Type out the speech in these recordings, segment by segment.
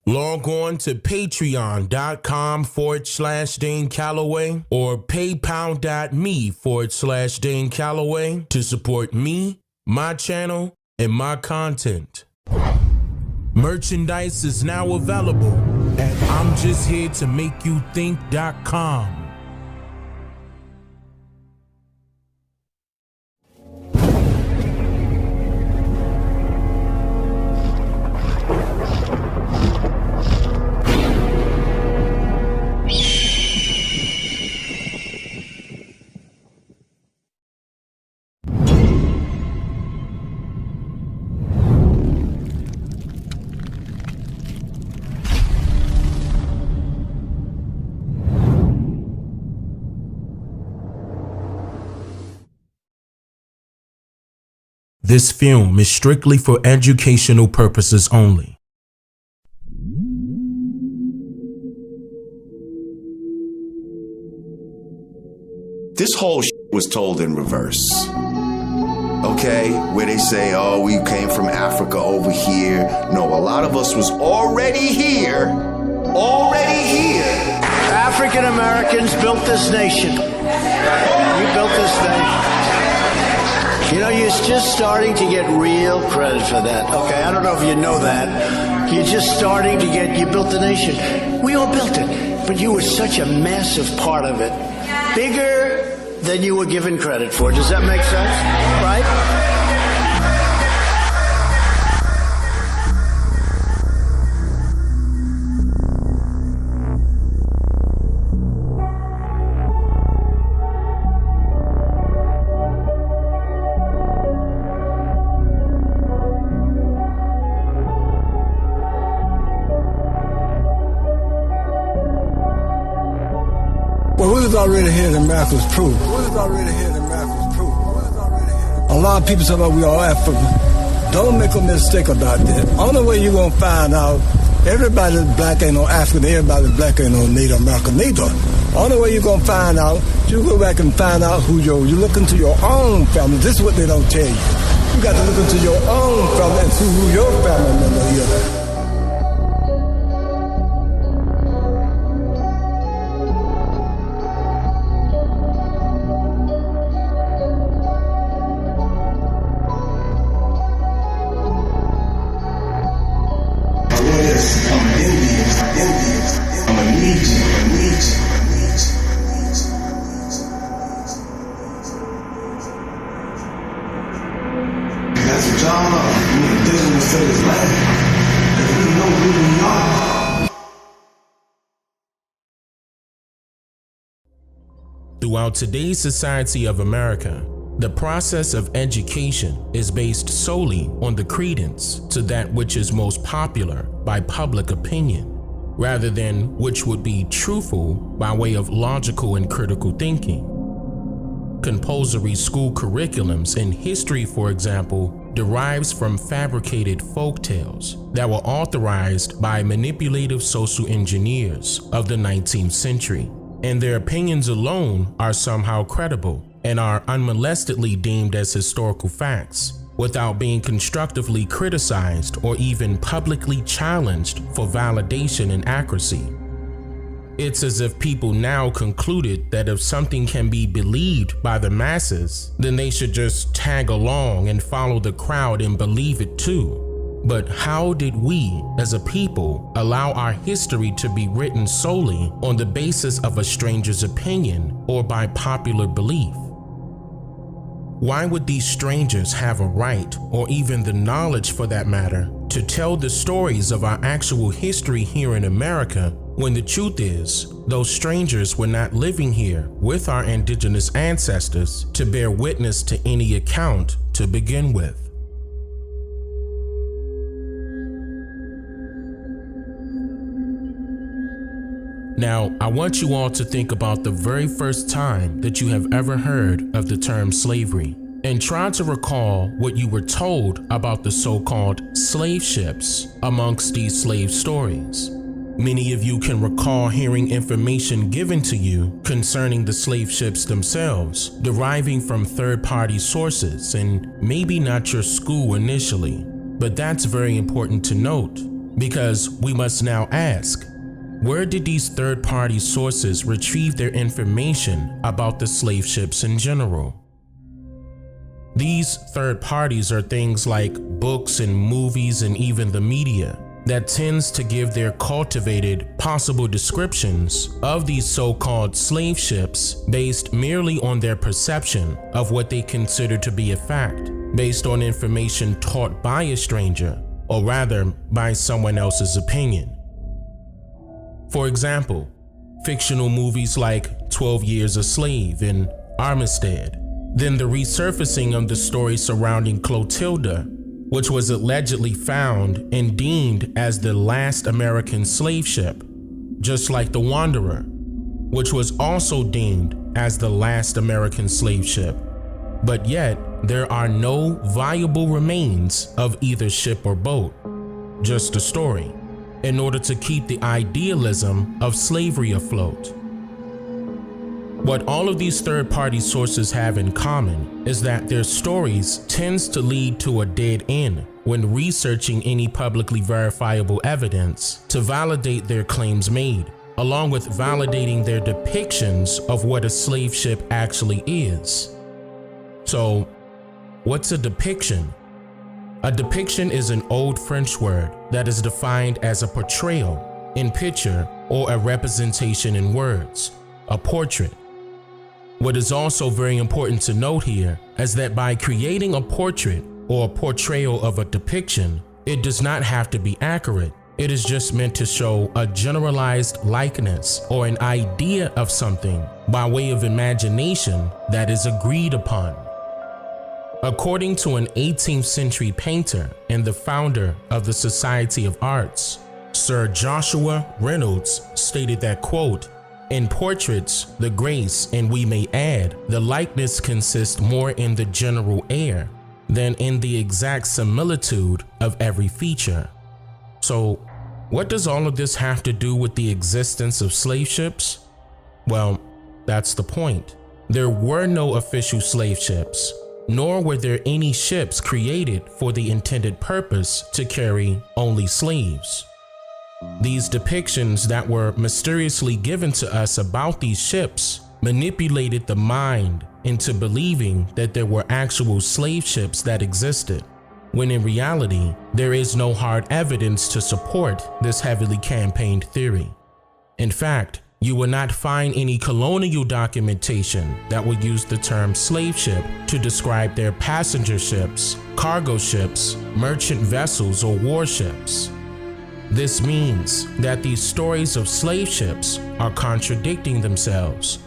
Log on to patreon.com/Dane Calloway or paypal.me/Dane Calloway to support me, my channel, and my content. Merchandise is now available at I'mJustHereToMakeYouThink.com. This film is strictly for educational purposes only. This whole was told in reverse. Okay, where they say, oh, we came from Africa over here. No, a lot of us was already here. African Americans built this nation. You built this nation. You know, you're just starting to get real credit for that. Okay, I don't know if you know that. You're just starting to you built the nation. We all built it, but you were such a massive part of it. Bigger than you were given credit for. Does that make sense? Right? Well, what is already here in America is proof. A lot of people say, well, we all African. Don't make a mistake about that. Only way you're going to find out, everybody that's black ain't no African, everybody that's black ain't no Native American neither. Only way you're going to find out, you go back and find out you look into your own family. This is what they don't tell you. You got to look into your own family and see who your family member is. Throughout today's society of America, the process of education is based solely on the credence to that which is most popular by public opinion, rather than which would be truthful by way of logical and critical thinking. Compulsory school curriculums in history, for example, derives from fabricated folktales that were authorized by manipulative social engineers of the 19th century, and their opinions alone are somehow credible and are unmolestedly deemed as historical facts without being constructively criticized or even publicly challenged for validation and accuracy. It's as if people now concluded that if something can be believed by the masses, then they should just tag along and follow the crowd and believe it too. But how did we, as a people, allow our history to be written solely on the basis of a stranger's opinion or by popular belief? Why would these strangers have a right, or even the knowledge for that matter, to tell the stories of our actual history here in America, when the truth is, those strangers were not living here with our indigenous ancestors to bear witness to any account to begin with? Now, I want you all to think about the very first time that you have ever heard of the term slavery, and try to recall what you were told about the so-called slave ships amongst these slave stories. Many of you can recall hearing information given to you concerning the slave ships themselves, deriving from third-party sources and maybe not your school initially, but that's very important to note. Because we must now ask, where did these third-party sources retrieve their information about the slave ships in general? These third parties are things like books and movies and even the media that tends to give their cultivated possible descriptions of these so-called slave ships based merely on their perception of what they consider to be a fact, based on information taught by a stranger, or rather by someone else's opinion. For example, fictional movies like 12 Years a Slave and Armistead, then the resurfacing of the story surrounding Clotilda, which was allegedly found and deemed as the last American slave ship, just like the Wanderer, which was also deemed as the last American slave ship. But yet, there are no viable remains of either ship or boat, just a story, in order to keep the idealism of slavery afloat. What all of these third-party sources have in common is that their stories tends to lead to a dead end when researching any publicly verifiable evidence to validate their claims made, along with validating their depictions of what a slave ship actually is. So, what's a depiction? A depiction is an old French word that is defined as a portrayal in picture or a representation in words, a portrait. What is also very important to note here is that by creating a portrait or a portrayal of a depiction, it does not have to be accurate. It is just meant to show a generalized likeness or an idea of something by way of imagination that is agreed upon. According to an 18th century painter and the founder of the Society of Arts, Sir Joshua Reynolds stated that, quote, "In portraits, the grace, and we may add, the likeness consists more in the general air than in the exact similitude of every feature." So, what does all of this have to do with the existence of slave ships? Well, that's the point. There were no official slave ships, nor were there any ships created for the intended purpose to carry only slaves. These depictions that were mysteriously given to us about these ships manipulated the mind into believing that there were actual slave ships that existed, when in reality, there is no hard evidence to support this heavily campaigned theory. In fact, you will not find any colonial documentation that would use the term slave ship to describe their passenger ships, cargo ships, merchant vessels, or warships. This means that these stories of slave ships are contradicting themselves,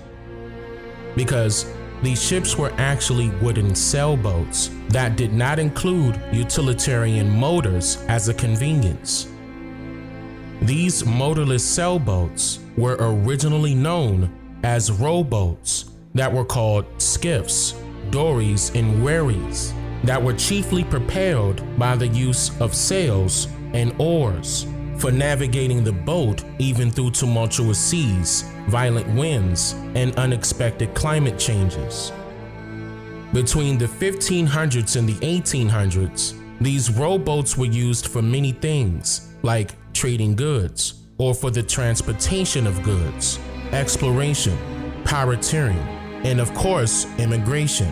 because these ships were actually wooden sailboats that did not include utilitarian motors as a convenience. These motorless sailboats were originally known as rowboats that were called skiffs, dories, and wherries that were chiefly propelled by the use of sails and oars for navigating the boat even through tumultuous seas, violent winds, and unexpected climate changes. Between the 1500s and the 1800s, these rowboats were used for many things, like trading goods, or for the transportation of goods, exploration, pirateering, and of course, immigration.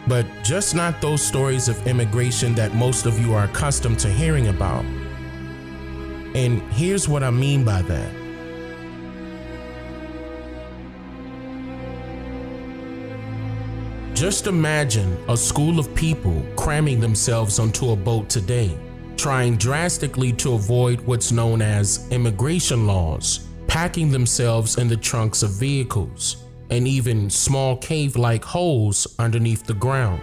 But just not those stories of immigration that most of you are accustomed to hearing about. And here's what I mean by that. Just imagine a school of people cramming themselves onto a boat today, trying drastically to avoid what's known as immigration laws, packing themselves in the trunks of vehicles, and even small cave-like holes underneath the ground,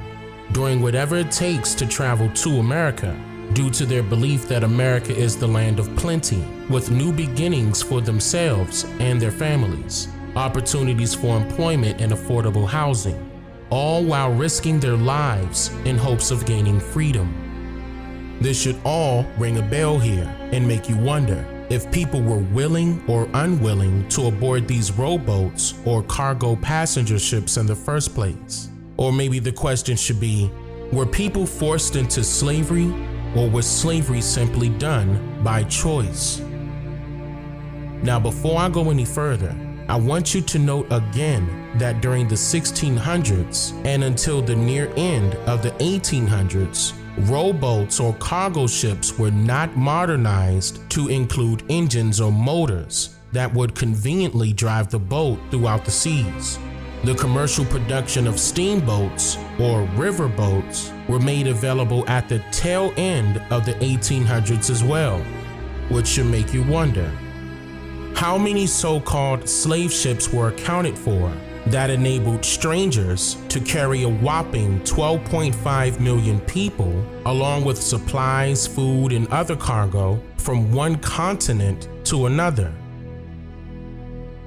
doing whatever it takes to travel to America, due to their belief that America is the land of plenty, with new beginnings for themselves and their families, opportunities for employment and affordable housing, all while risking their lives in hopes of gaining freedom. This should all ring a bell here and make you wonder if people were willing or unwilling to aboard these rowboats or cargo passenger ships in the first place. Or maybe the question should be, were people forced into slavery or was slavery simply done by choice? Now, before I go any further, I want you to note again that during the 1600s and until the near end of the 1800s, rowboats or cargo ships were not modernized to include engines or motors that would conveniently drive the boat throughout the seas. The commercial production of steamboats or riverboats were made available at the tail end of the 1800s as well, which should make you wonder, how many so-called slave ships were accounted for that enabled strangers to carry a whopping 12.5 million people, along with supplies, food, and other cargo from one continent to another?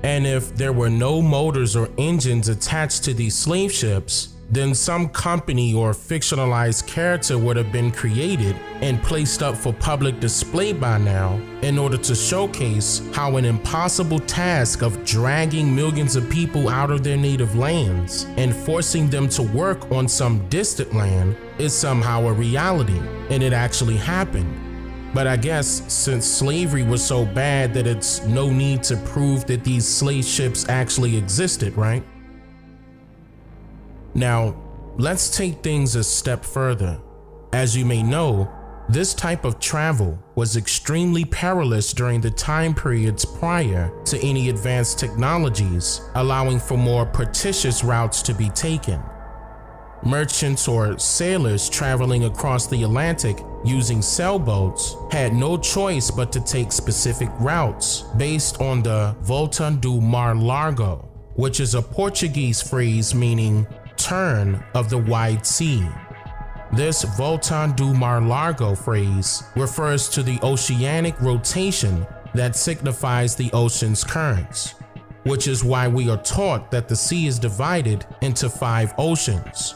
And if there were no motors or engines attached to these slave ships, then some company or fictionalized character would have been created and placed up for public display by now in order to showcase how an impossible task of dragging millions of people out of their native lands and forcing them to work on some distant land is somehow a reality, and it actually happened. But I guess since slavery was so bad that it's no need to prove that these slave ships actually existed, right? Now, let's take things a step further. As you may know, this type of travel was extremely perilous during the time periods prior to any advanced technologies, allowing for more pernicious routes to be taken. Merchants or sailors traveling across the Atlantic using sailboats had no choice but to take specific routes based on the Volta do Mar Largo, which is a Portuguese phrase meaning turn of the wide sea. This Volta do Mar Largo phrase refers to the oceanic rotation that signifies the ocean's currents, which is why we are taught that the sea is divided into 5 oceans.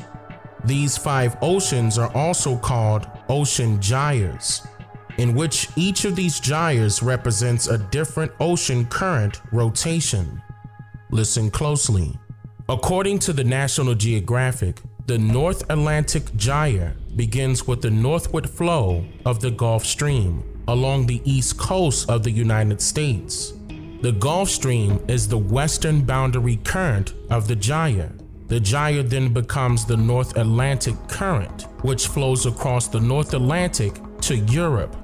These 5 oceans are also called ocean gyres, in which each of these gyres represents a different ocean current rotation. Listen closely. According to the National Geographic, the North Atlantic Gyre begins with the northward flow of the Gulf Stream along the east coast of the United States. The Gulf Stream is the western boundary current of the gyre. The gyre then becomes the North Atlantic Current, which flows across the North Atlantic to Europe.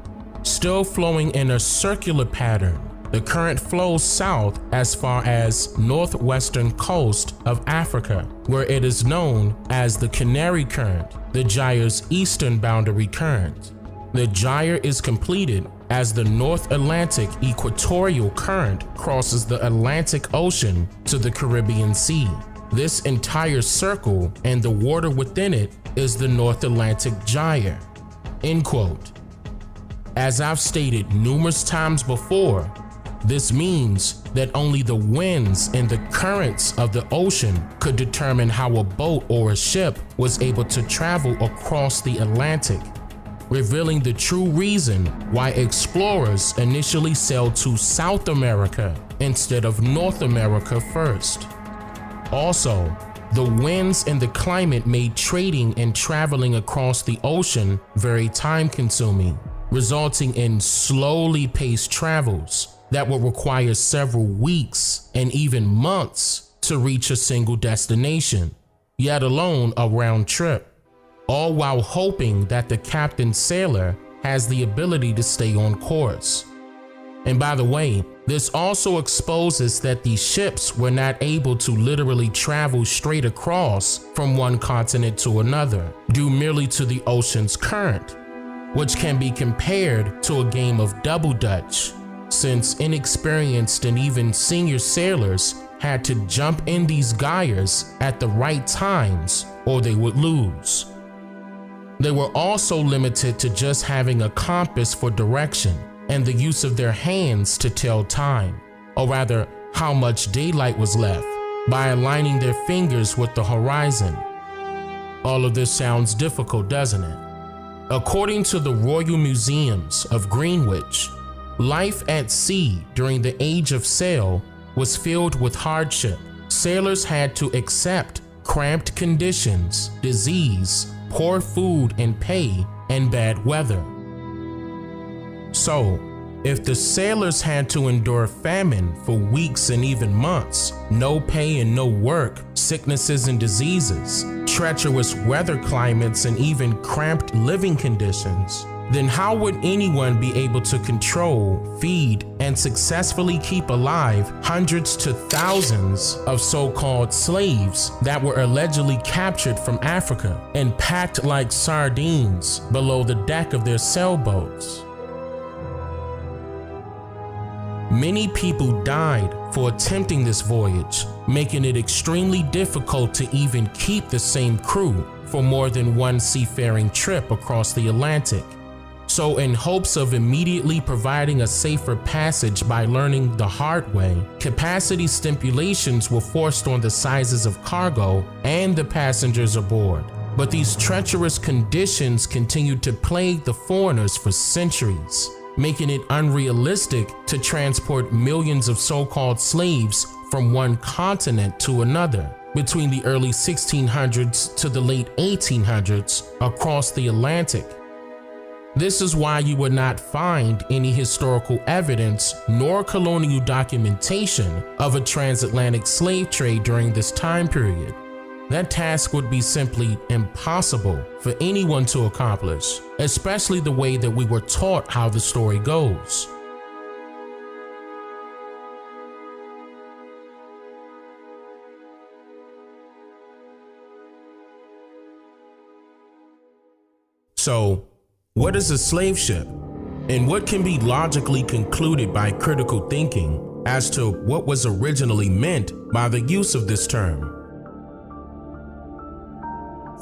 Still flowing in a circular pattern, the current flows south as far as northwestern coast of Africa, where it is known as the Canary Current, the gyre's eastern boundary current. The gyre is completed as the North Atlantic Equatorial Current crosses the Atlantic Ocean to the Caribbean Sea. This entire circle and the water within it is the North Atlantic Gyre. End quote. As I've stated numerous times before, this means that only the winds and the currents of the ocean could determine how a boat or a ship was able to travel across the Atlantic, revealing the true reason why explorers initially sailed to South America instead of North America first. Also, the winds and the climate made trading and traveling across the ocean very time-consuming, resulting in slowly paced travels that will require several weeks and even months to reach a single destination, yet alone a round trip, all while hoping that the captain sailor has the ability to stay on course. And by the way, this also exposes that these ships were not able to literally travel straight across from one continent to another, due merely to the ocean's current, which can be compared to a game of double dutch, since inexperienced and even senior sailors had to jump in these gyres at the right times or they would lose. They were also limited to just having a compass for direction and the use of their hands to tell time, or rather how much daylight was left, by aligning their fingers with the horizon. All of this sounds difficult, doesn't it? According to the Royal Museums of Greenwich, life at sea during the Age of Sail was filled with hardship. Sailors had to accept cramped conditions, disease, poor food and pay, and bad weather. So, if the sailors had to endure famine for weeks and even months, no pay and no work, sicknesses and diseases, treacherous weather climates, and even cramped living conditions, then how would anyone be able to control, feed, and successfully keep alive hundreds to thousands of so-called slaves that were allegedly captured from Africa and packed like sardines below the deck of their sailboats? Many people died for attempting this voyage, making it extremely difficult to even keep the same crew for more than one seafaring trip across the Atlantic. So in hopes of immediately providing a safer passage by learning the hard way, capacity stipulations were forced on the sizes of cargo and the passengers aboard. But these treacherous conditions continued to plague the foreigners for centuries, making it unrealistic to transport millions of so-called slaves from one continent to another between the early 1600s to the late 1800s across the Atlantic. This is why you would not find any historical evidence nor colonial documentation of a transatlantic slave trade during this time period. That task would be simply impossible for anyone to accomplish, especially the way that we were taught how the story goes. So, what is a slave ship? And what can be logically concluded by critical thinking as to what was originally meant by the use of this term?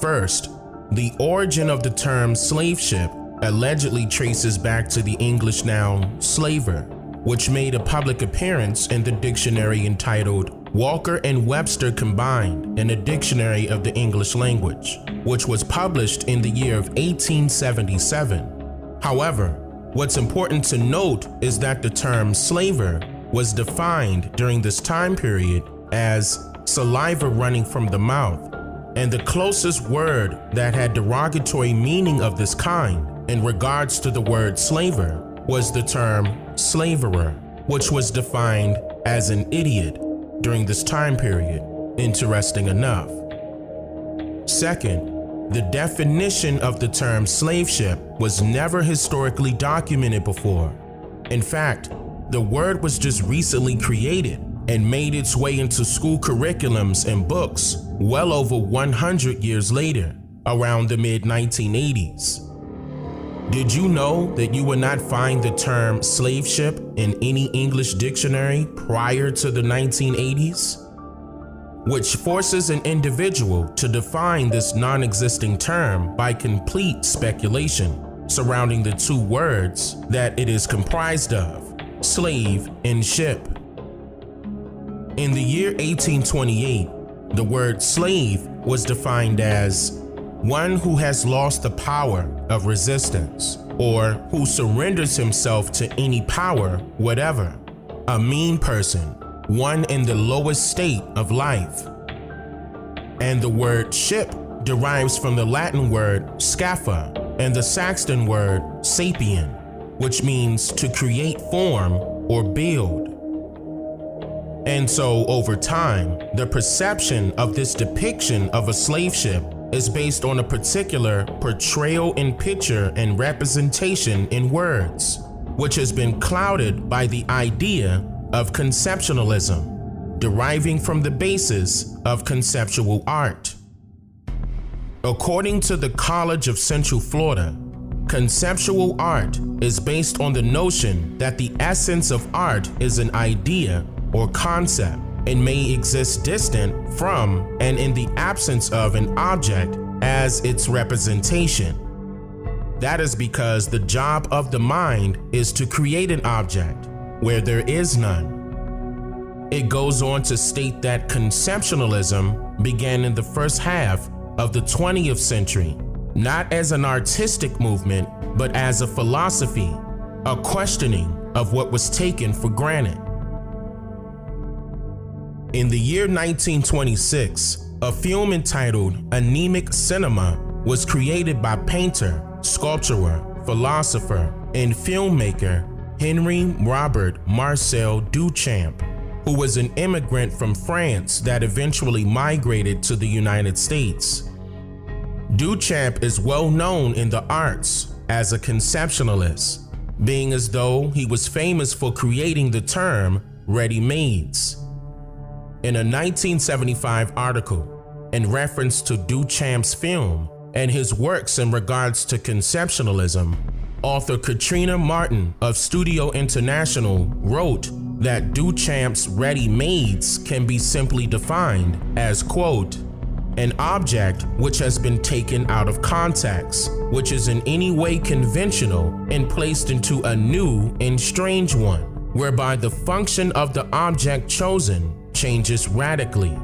First, the origin of the term slave ship allegedly traces back to the English noun slaver, which made a public appearance in the dictionary entitled Walker and Webster Combined in a Dictionary of the English Language, which was published in the year of 1877. However, what's important to note is that the term slaver was defined during this time period as saliva running from the mouth, and the closest word that had derogatory meaning of this kind in regards to the word slaver was the term slaverer, which was defined as an idiot during this time period, interesting enough. Second, the definition of the term slave ship was never historically documented before. In fact, the word was just recently created and made its way into school curriculums and books well over 100 years later, around the mid-1980s. Did you know that you would not find the term slave ship in any English dictionary prior to the 1980s? Which forces an individual to define this non-existing term by complete speculation surrounding the two words that it is comprised of, slave and ship. In the year 1828, the word slave was defined as one who has lost the power of resistance, or who surrenders himself to any power, whatever. A mean person, one in the lowest state of life. And the word ship derives from the Latin word scapha and the Saxon word sapien, which means to create form or build. And so over time, the perception of this depiction of a slave ship is based on a particular portrayal in picture and representation in words, which has been clouded by the idea of conceptualism, deriving from the basis of conceptual art. According to the College of Central Florida, conceptual art is based on the notion that the essence of art is an idea or concept and may exist distant from and in the absence of an object as its representation. That is because the job of the mind is to create an object where there is none. It goes on to state that conceptualism began in the first half of the 20th century, not as an artistic movement, but as a philosophy, a questioning of what was taken for granted. In the year 1926, a film entitled Anemic Cinema was created by painter, sculptor, philosopher, and filmmaker Henry Robert Marcel Duchamp, who was an immigrant from France that eventually migrated to the United States. Duchamp is well known in the arts as a conceptualist, being as though he was famous for creating the term ready-mades. In a 1975 article in reference to Duchamp's film and his works in regards to conceptualism, author Katrina Martin of Studio International wrote that Duchamp's ready-mades can be simply defined as, quote, an object which has been taken out of context, which is in any way conventional and placed into a new and strange one, whereby the function of the object chosen changes radically.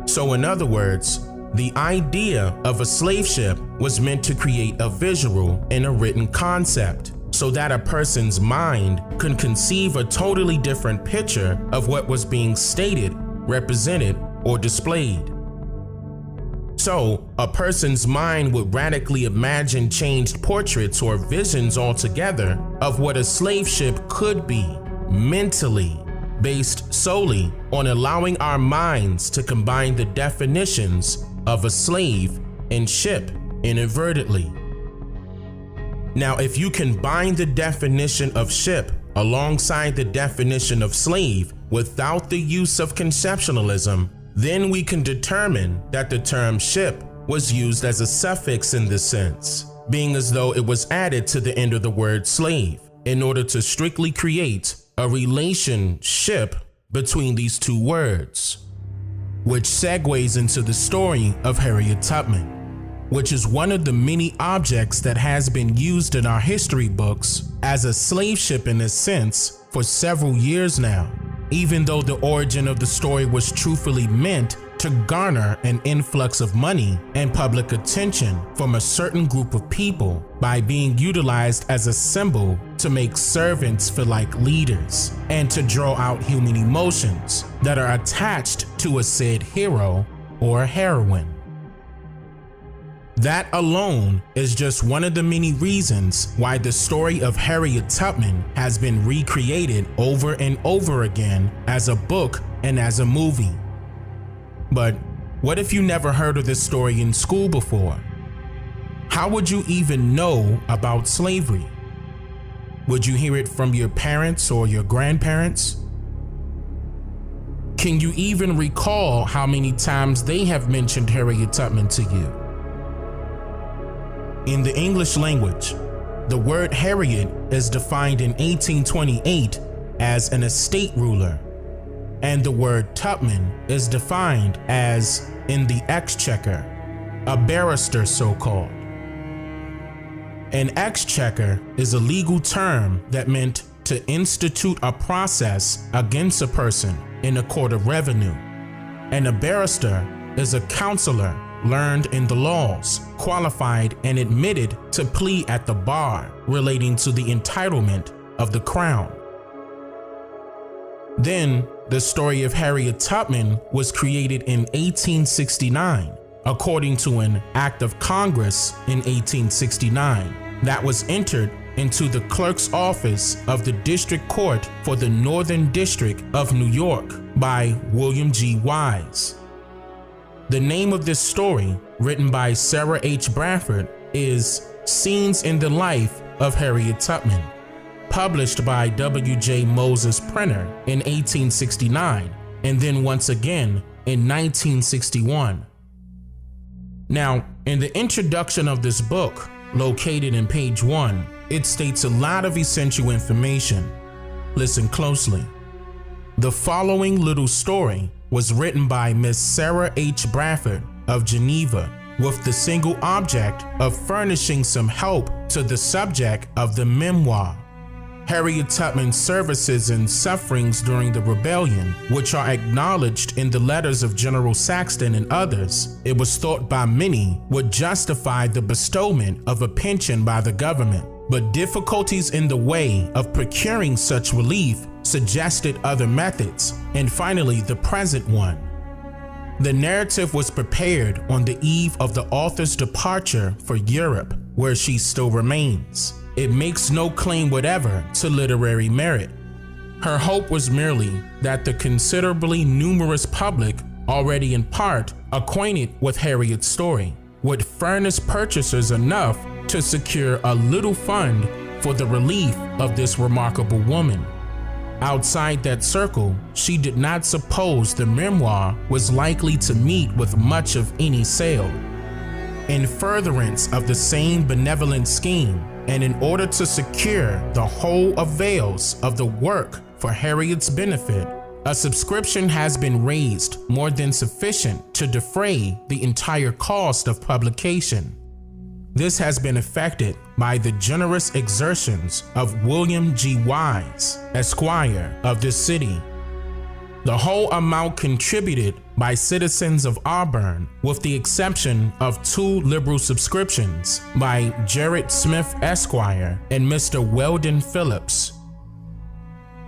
So in other words, the idea of a slave ship was meant to create a visual and a written concept so that a person's mind could conceive a totally different picture of what was being stated, represented, or displayed. So, a person's mind would radically imagine changed portraits or visions altogether of what a slave ship could be, mentally, based solely on allowing our minds to combine the definitions of a slave and ship inadvertently. Now, if you combine the definition of ship alongside the definition of slave without the use of conceptualism, then we can determine that the term ship was used as a suffix in this sense, being as though it was added to the end of the word slave in order to strictly create a relationship between these two words, which segues into the story of Harriet Tubman, which is one of the many objects that has been used in our history books as a slave ship in a sense for several years now, even though the origin of the story was truthfully meant to garner an influx of money and public attention from a certain group of people by being utilized as a symbol to make servants feel like leaders and to draw out human emotions that are attached to a said hero or heroine. That alone is just one of the many reasons why the story of Harriet Tubman has been recreated over and over again as a book and as a movie. But what if you never heard of this story in school before? How would you even know about slavery? Would you hear it from your parents or your grandparents? Can you even recall how many times they have mentioned Harriet Tubman to you? In the English language, the word Harriet is defined in 1828 as an estate ruler, and the word Tubman is defined as in the exchequer, a barrister so-called. An exchequer is a legal term that meant to institute a process against a person in a court of revenue, and a barrister is a counselor learned in the laws, qualified and admitted to plea at the bar relating to the entitlement of the crown. Then, the story of Harriet Tubman was created in 1869, according to an act of Congress in 1869 that was entered into the clerk's office of the District Court for the Northern District of New York by William G. Wise. The name of this story, written by Sarah H. Bradford, is Scenes in the Life of Harriet Tubman, published by W.J. Moses Printer in 1869, and then once again in 1961. Now, in the introduction of this book, located in page 1, it states a lot of essential information. Listen closely. The following little story was written by Miss Sarah H. Bradford of Geneva with the single object of furnishing some help to the subject of the memoir. Harriet Tubman's services and sufferings during the rebellion, which are acknowledged in the letters of General Saxton and others, it was thought by many would justify the bestowment of a pension by the government. But difficulties in the way of procuring such relief suggested other methods, and finally the present one. The narrative was prepared on the eve of the author's departure for Europe, where she still remains. it makes no claim whatever to literary merit. Her hope was merely that the considerably numerous public, already in part acquainted with Harriet's story, would furnish purchasers enough to secure a little fund for the relief of this remarkable woman. Outside that circle, she did not suppose the memoir was likely to meet with much of any sale. In furtherance of the same benevolent scheme, and in order to secure the whole avails of the work for Harriet's benefit, a subscription has been raised more than sufficient to defray the entire cost of publication. This has been effected by the generous exertions of William G. Wise, Esquire, of this city. The whole amount contributed by citizens of Auburn, with the exception of 2 liberal subscriptions by Jared Smith, Esquire, and Mr. Weldon Phillips.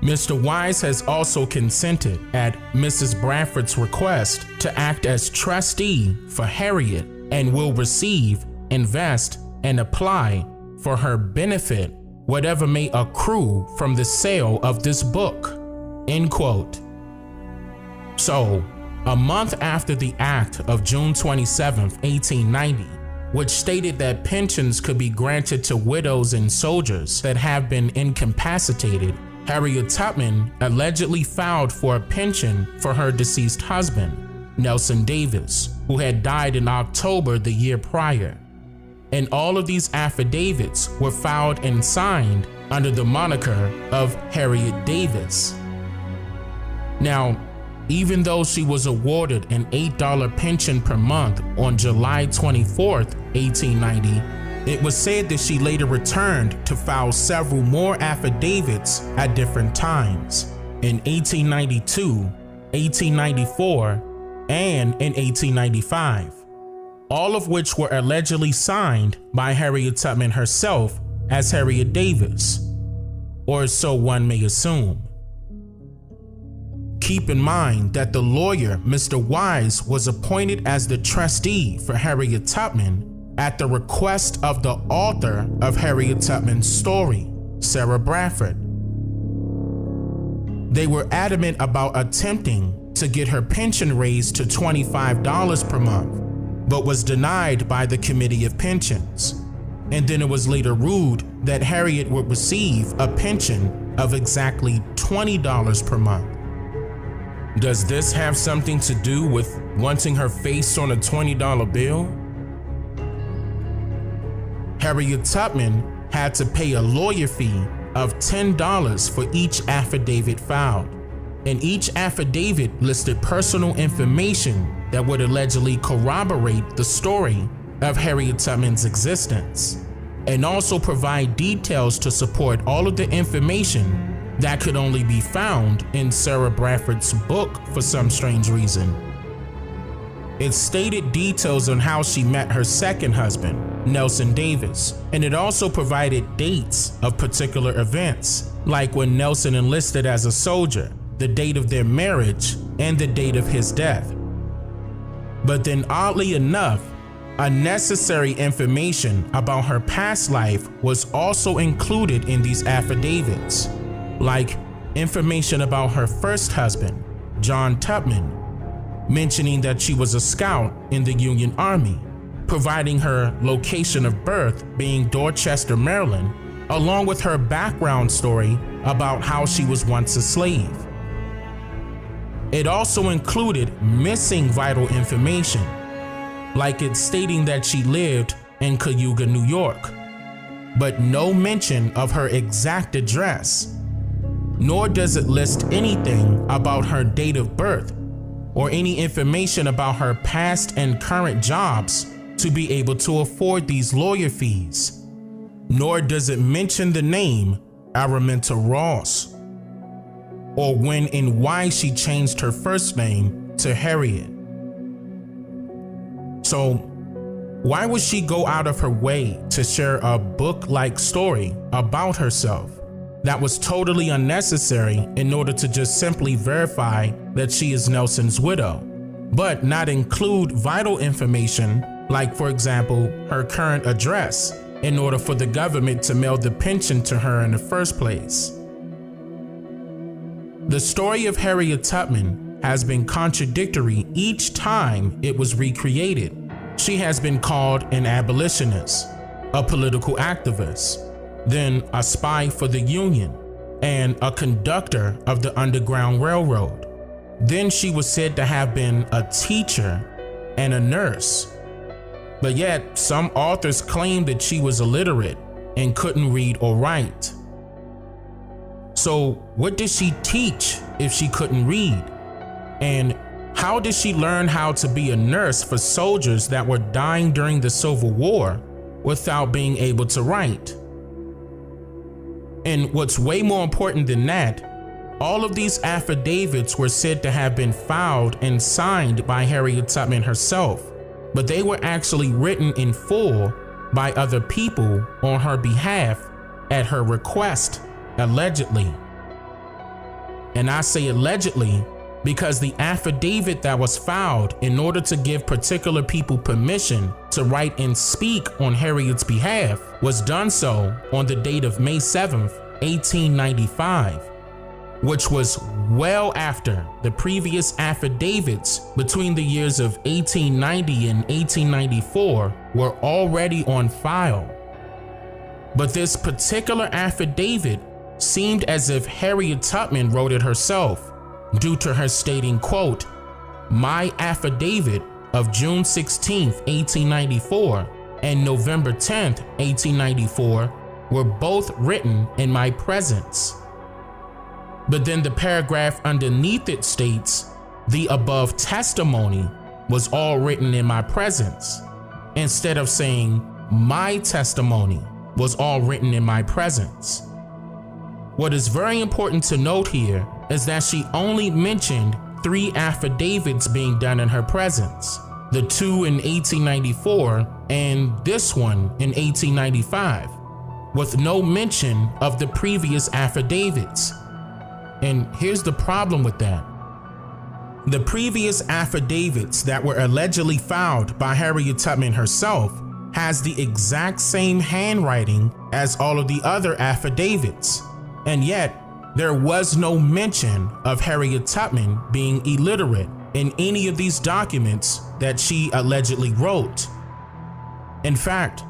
Mr. Wise has also consented, at Mrs. Bradford's request, to act as trustee for Harriet and will receive, invest, and apply for her benefit whatever may accrue from the sale of this book." End quote. So, a month after the act of June 27, 1890, which stated that pensions could be granted to widows and soldiers that have been incapacitated, Harriet Tubman allegedly filed for a pension for her deceased husband, Nelson Davis, who had died in October the year prior. And all of these affidavits were filed and signed under the moniker of Harriet Davis. Now, even though she was awarded an $8 pension per month on July 24, 1890, it was said that she later returned to file several more affidavits at different times, in 1892, 1894, and in 1895, all of which were allegedly signed by Harriet Tubman herself as Harriet Davis, or so one may assume. Keep in mind that the lawyer, Mr. Wise, was appointed as the trustee for Harriet Tubman at the request of the author of Harriet Tubman's story, Sarah Bradford. They were adamant about attempting to get her pension raised to $25 per month, but was denied by the Committee of Pensions. And then it was later ruled that Harriet would receive a pension of exactly $20 per month. Does this have something to do with wanting her face on a $20 bill? Harriet Tubman had to pay a lawyer fee of $10 for each affidavit filed, and each affidavit listed personal information that would allegedly corroborate the story of Harriet Tubman's existence, and also provide details to support all of the information that could only be found in Sarah Bradford's book for some strange reason. It stated details on how she met her second husband, Nelson Davis, and it also provided dates of particular events, like when Nelson enlisted as a soldier, the date of their marriage, and the date of his death. But then, oddly enough, unnecessary information about her past life was also included in these affidavits, like information about her first husband, John Tubman, mentioning that she was a scout in the Union Army, providing her location of birth being Dorchester, Maryland, along with her background story about how she was once a slave. It also included missing vital information, like it stating that she lived in Cayuga, New York, but no mention of her exact address, nor does it list anything about her date of birth or any information about her past and current jobs to be able to afford these lawyer fees, nor does it mention the name Araminta Ross, or when and why she changed her first name to Harriet. So, why would she go out of her way to share a book-like story about herself that was totally unnecessary in order to just simply verify that she is Nelson's widow, but not include vital information like, for example, her current address in order for the government to mail the pension to her in the first place. The story of Harriet Tubman has been contradictory each time it was recreated. She has been called an abolitionist, a political activist, then a spy for the Union, and a conductor of the Underground Railroad. Then she was said to have been a teacher and a nurse. But yet, some authors claim that she was illiterate and couldn't read or write. So what did she teach if she couldn't read? And how did she learn how to be a nurse for soldiers that were dying during the Civil War without being able to write? And what's way more important than that, all of these affidavits were said to have been filed and signed by Harriet Tubman herself, but they were actually written in full by other people on her behalf at her request, allegedly. And I say allegedly because the affidavit that was filed in order to give particular people permission to write and speak on Harriet's behalf was done so on the date of May 7th, 1895, which was well after the previous affidavits between the years of 1890 and 1894 were already on file. But this particular affidavit seemed as if Harriet Tubman wrote it herself, due to her stating, quote, "My affidavit of June 16th, 1894 and November 10th, 1894 were both written in my presence." But then the paragraph underneath it states, "The above testimony was all written in my presence," instead of saying, "My testimony was all written in my presence." What is very important to note here is that she only mentioned 3 affidavits being done in her presence, the 2 in 1894 and this one in 1895, with no mention of the previous affidavits. And here's the problem with that. The previous affidavits that were allegedly filed by Harriet Tubman herself has the exact same handwriting as all of the other affidavits. And yet, there was no mention of Harriet Tubman being illiterate in any of these documents that she allegedly wrote. In fact,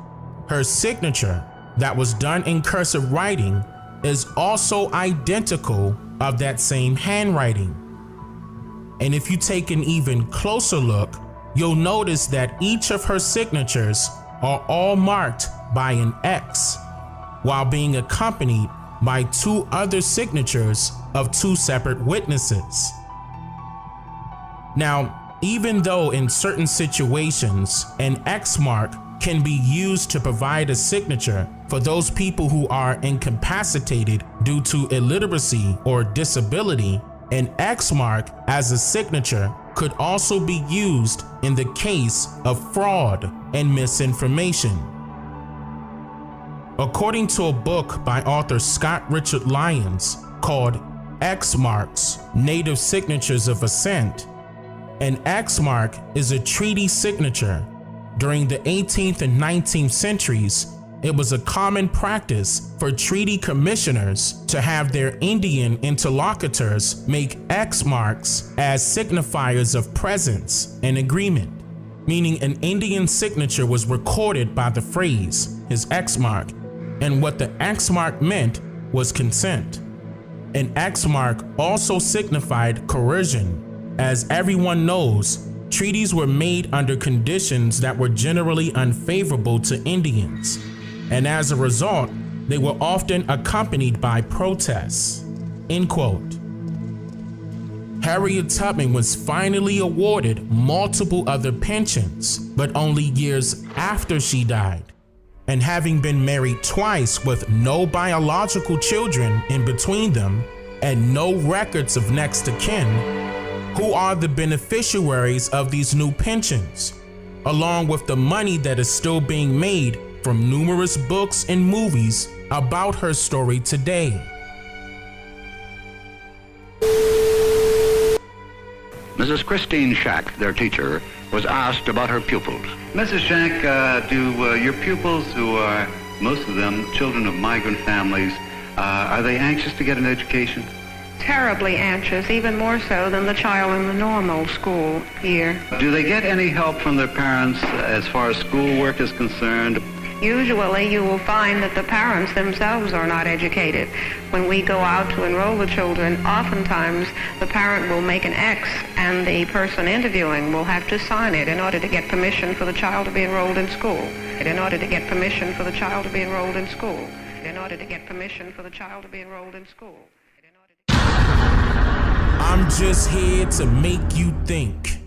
her signature that was done in cursive writing is also identical of that same handwriting. And if you take an even closer look, you'll notice that each of her signatures are all marked by an X, while being accompanied by 2 other signatures of 2 separate witnesses. Now, even though in certain situations an X mark can be used to provide a signature for those people who are incapacitated due to illiteracy or disability, an X mark as a signature could also be used in the case of fraud and misinformation. According to a book by author Scott Richard Lyons called X Marks, Native Signatures of Assent, an X mark is a treaty signature. During the 18th and 19th centuries, it was a common practice for treaty commissioners to have their Indian interlocutors make X marks as signifiers of presence and agreement, meaning an Indian signature was recorded by the phrase, his X mark, and what the X mark meant was consent. An X mark also signified coercion. As everyone knows, treaties were made under conditions that were generally unfavorable to Indians, and as a result, they were often accompanied by protests. End quote. Harriet Tubman was finally awarded multiple other pensions, but only years after she died. And having been married twice with no biological children in between them and no records of next of kin, who are the beneficiaries of these new pensions, along with the money that is still being made from numerous books and movies about her story today. Mrs. Christine Shack, their teacher, was asked about her pupils. Mrs. Shack, do your pupils who are most of them children of migrant families. Are they anxious to get an education? Terribly anxious, even more so than the child in the normal school year. Do they get any help from their parents as far as schoolwork is concerned? Usually you will find that the parents themselves are not educated. When we go out to enroll the children, oftentimes the parent will make an X and the person interviewing will have to sign it in order to get permission for the child to be enrolled in school. In order to get permission for the child to be enrolled in school. In order to get permission for the child to be enrolled in school. I'm just here to make you think.